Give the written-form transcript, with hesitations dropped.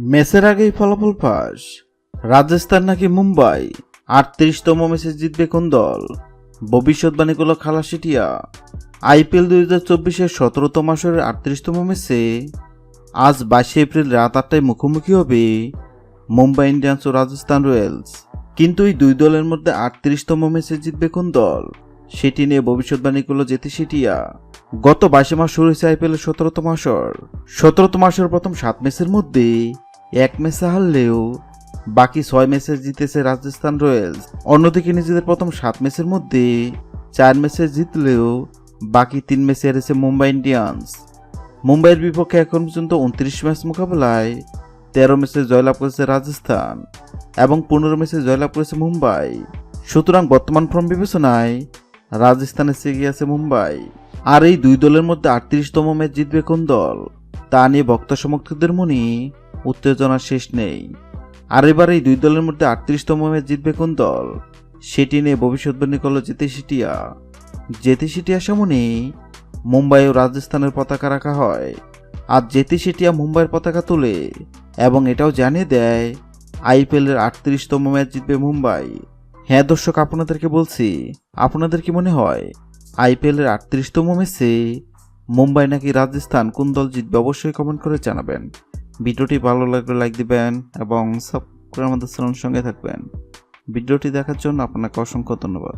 ম্যাচের আগেই ফলাফল ফাঁস। রাজস্থান নাকি মুম্বাই ৩৮তম ম্যাচে জিতবে কোন দল? ভবিষ্যৎবাণী করল খালাসিটিয়া। আইপিএল 2024-এর 17তম আসরের 38তম ম্যাচে আজ 22 এপ্রিল রাত 8টায় মুখোমুখি হবে মুম্বাই ইন্ডিয়ান্স ও রাজস্থান রয়্যালস। কিন্তু এই দুই দলের মধ্যে 38তম ম্যাচে জিতবে কোন দল, সেটি নিয়ে ভবিষ্যৎবাণী করল জ্যোতিষীটিয়া। গত 22 মাস শুরু হয়েছে আইপিএলের 17তম আসর। 17তম আসরের প্রথম 7 ম্যাচের মধ্যে এক ম্যাচে হারলেও বাকি 6 ম্যাচে জিতেছে রাজস্থান রয়্যালস। অন্যদিকে নিজেদের প্রথম 7 ম্যাচের মধ্যে 4 ম্যাচে জিতলেও বাকি 3 ম্যাচে হেরেছে মুম্বাই ইন্ডিয়ান্স। মুম্বাইয়ের বিপক্ষে এখন পর্যন্ত 29 ম্যাচ মোকাবেলায় 13 ম্যাচে জয়লাভ করেছে রাজস্থান এবং 15 ম্যাচে জয়লাভ করেছে মুম্বাই। সুতরাং বর্তমান ফর্ম বিবেচনায় রাজস্থানের এগিয়ে আছে মুম্বাই। আর এই দুই দলের মধ্যে 38তম ম্যাচ জিতবে কোন দল, তা নিয়ে ভক্ত সমর্থকদের মনে উত্তেজনার শেষ নেই। আর এবার এই দুই দলের মধ্যে 38তম ম্যাচ জিতবে কোন দল, সেটি নিয়ে ভবিষ্যৎবাণী করল জ্যোতিষীটিয়া। জ্যোতিষীটিয়ার সামনে মুম্বাই ও রাজস্থানের পতাকা রাখা হয়, আর জ্যোতিষীটিয়া মুম্বাইয়ের পতাকা তোলে এবং এটাও জানিয়ে দেয় আইপিএলের 38তম ম্যাচ জিতবে মুম্বাই। হ্যাঁ দর্শক, আপনাদেরকে বলছি, আপনাদের কি মনে হয় আইপিএলের 38তম ম্যাচে মুম্বাই নাকি রাজস্থান, কোন দল জিতবে? অবশ্যই কমেন্ট করে জানাবেন। ভিডিওটি ভালো লাগলে লাইক দিবেন এবং সাবস্ক্রাইব করে আমাদের চ্যানেলের সঙ্গে থাকবেন। ভিডিওটি দেখার জন্য আপনাকে অসংখ্য ধন্যবাদ।